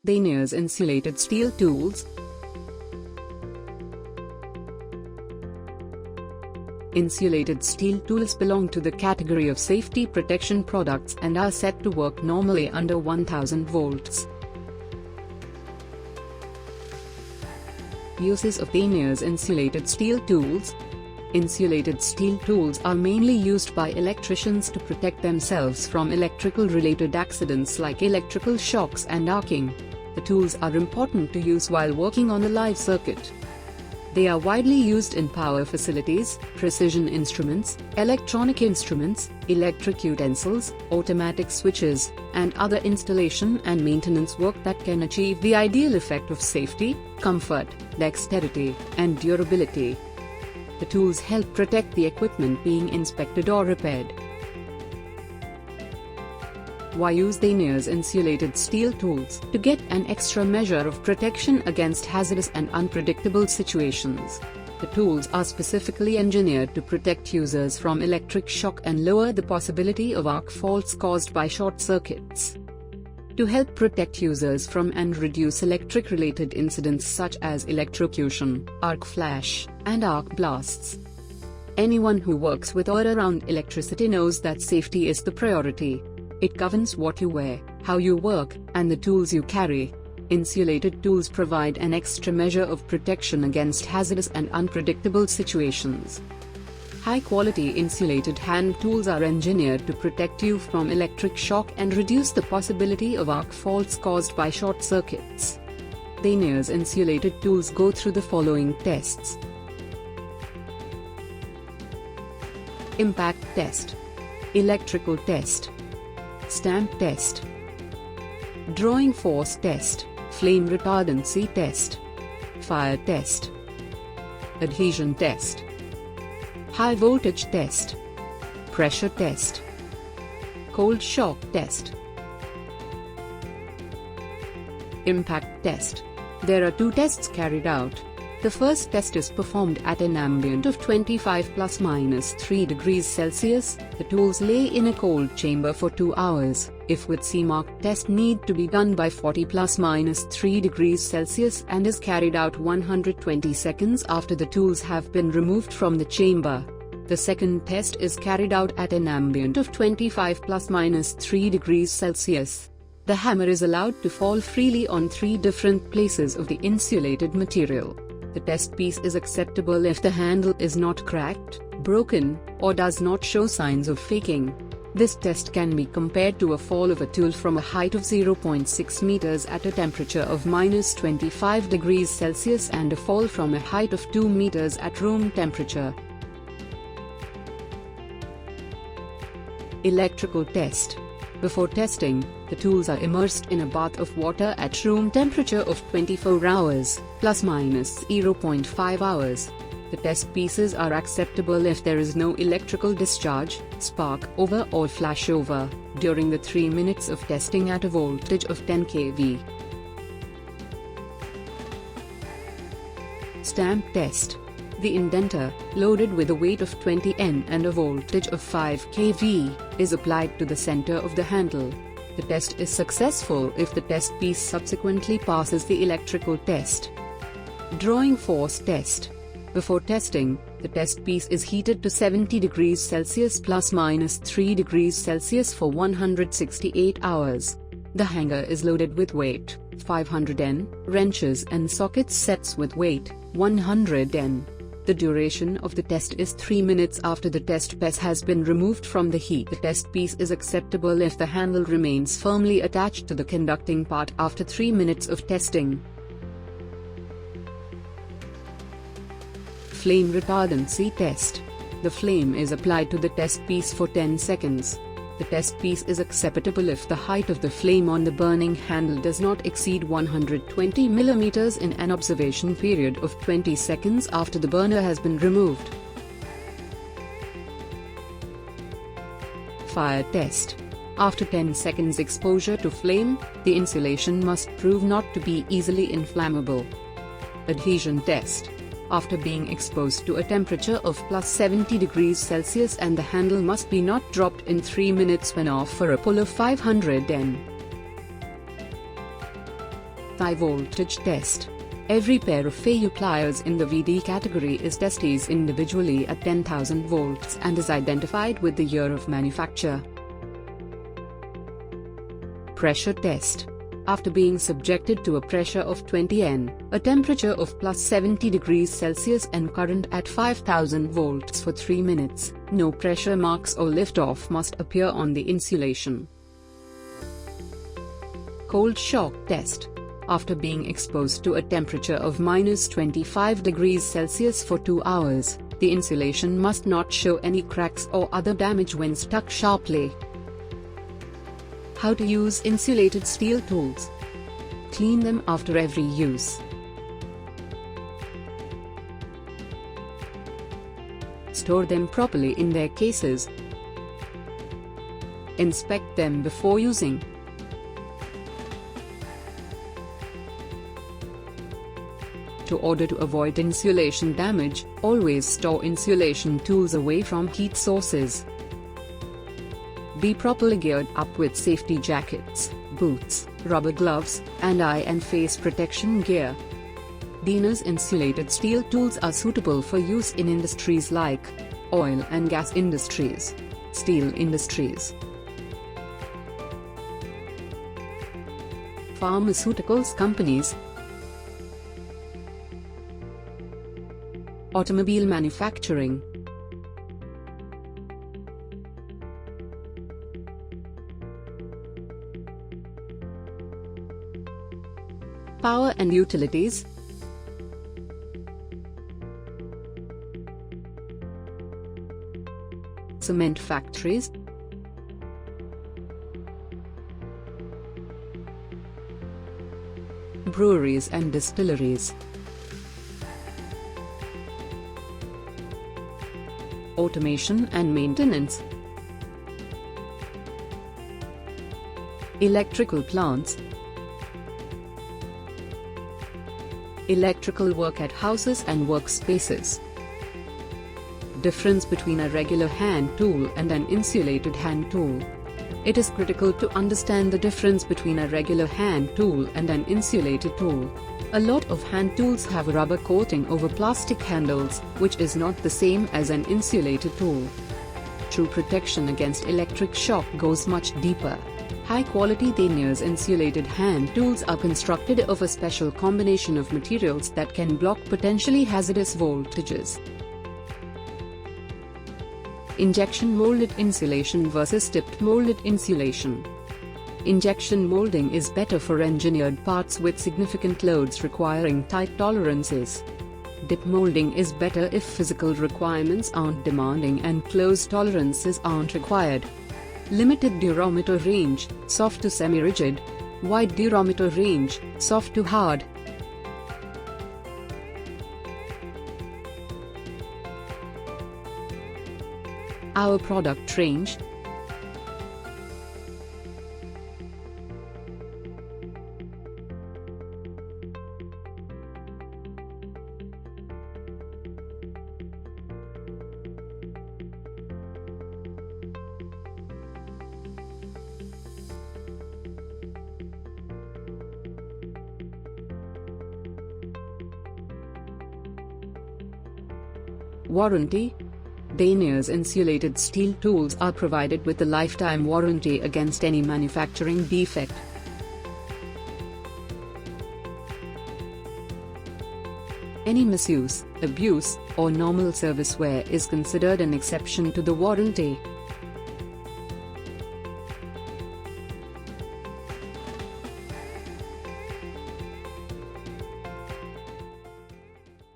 The Neers Insulated Steel Tools. Insulated steel tools belong to the category of safety protection products and are said to work normally under 1000 volts. Uses of the Neers Insulated Steel Tools. Insulated steel tools are mainly used by electricians to protect themselves from electrical-related accidents like electrical shocks and arcing. The tools are important to use while working on a live circuit. They are widely used in power facilities, precision instruments, electronic instruments, electric utensils, automatic switches, and other installation and maintenance work that can achieve the ideal effect of safety, comfort, dexterity, and durability. The tools help protect the equipment being inspected or repaired. Why use the Neers Insulated Steel Tools? To get an extra measure of protection against hazardous and unpredictable situations. The tools are specifically engineered to protect users from electric shock and lower the possibility of arc faults caused by short circuits. To help protect users from and reduce electric-related incidents such as electrocution, arc flash, and arc blasts. Anyone who works with or around electricity knows that safety is the priority. It governs what you wear, how you work, and the tools you carry. Insulated tools provide an extra measure of protection against hazardous and unpredictable situations. High-quality insulated hand tools are engineered to protect you from electric shock and reduce the possibility of arc faults caused by short circuits. The Neers Insulated Tools go through the following tests. Impact test, electrical test, stamp test, drawing force test, flame retardancy test, fire test, adhesion test, high voltage test, pressure test, cold shock test. Impact test. There are two tests carried out. The first test is performed at an ambient of 25 ± 3 degrees Celsius. The tools lay in a cold chamber for 2 hours. If with CMARC test need to be done by 40 ± 3 degrees Celsius and is carried out 120 seconds after the tools have been removed from the chamber. The second test is carried out at an ambient of 25 ± 3 degrees Celsius. The hammer is allowed to fall freely on 3 different places of the insulated material. The test piece is acceptable if the handle is not cracked, broken, or does not show signs of faking. This test can be compared to a fall of a tool from a height of 0.6 meters at a temperature of -25 degrees Celsius and a fall from a height of 2 meters at room temperature. Electrical test. Before testing, the tools are immersed in a bath of water at room temperature of 24 hours, ±0.5 hours. The test pieces are acceptable if there is no electrical discharge, spark over or flash over, during the 3 minutes of testing at a voltage of 10 kV. Stamp test. The indenter, loaded with a weight of 20 N and a voltage of 5 kV, is applied to the center of the handle. The test is successful if the test piece subsequently passes the electrical test. Drawing force test. Before testing, the test piece is heated to 70 degrees Celsius ±3 degrees Celsius for 168 hours. The hanger is loaded with weight, 500 N, wrenches and socket sets with weight, 100 N. The duration of the test is 3 minutes after the test piece has been removed from the heat. The test piece is acceptable if the handle remains firmly attached to the conducting part after 3 minutes of testing. Flame retardancy test. The flame is applied to the test piece for 10 seconds. The test piece is acceptable if the height of the flame on the burning handle does not exceed 120 mm in an observation period of 20 seconds after the burner has been removed. Fire test. After 10 seconds exposure to flame, the insulation must prove not to be easily inflammable. Adhesion test. After being exposed to a temperature of +70 degrees Celsius and the handle must be not dropped in 3 minutes when off for a pull of 500 N. High voltage test. Every pair of FAU pliers in the VD category is tested individually at 10,000 volts and is identified with the year of manufacture. Pressure test. After being subjected to a pressure of 20 N, a temperature of plus 70 degrees Celsius and current at 5,000 volts for 3 minutes, no pressure marks or lift-off must appear on the insulation. Cold shock test. After being exposed to a temperature of minus 25 degrees Celsius for 2 hours, the insulation must not show any cracks or other damage when stuck sharply. How to use insulated steel tools. Clean them after every use. Store them properly in their cases. Inspect them before using. In order to avoid insulation damage, always store insulation tools away from heat sources. Be properly geared up with safety jackets, boots, rubber gloves, and eye and face protection gear. Neers insulated steel tools are suitable for use in industries like oil and gas industries, steel industries, pharmaceuticals companies, automobile manufacturing, power and utilities, cement factories, breweries and distilleries, automation and maintenance, electrical plants, electrical work at houses and workspaces. Difference between a regular hand tool and an insulated hand tool. It is critical to understand the difference between a regular hand tool and an insulated tool. A lot of hand tools have a rubber coating over plastic handles, which is not the same as an insulated tool. True protection against electric shock goes much deeper. High-quality Neers insulated hand tools are constructed of a special combination of materials that can block potentially hazardous voltages. Injection molded insulation versus tipped molded insulation. Injection molding is better for engineered parts with significant loads requiring tight tolerances. Dip molding is better if physical requirements aren't demanding and close tolerances aren't required. Limited durometer range, soft to semi-rigid. Wide durometer range, soft to hard. Our product range. Warranty. Neers insulated steel tools are provided with a lifetime warranty against any manufacturing defect. Any misuse, abuse, or normal service wear is considered an exception to the warranty.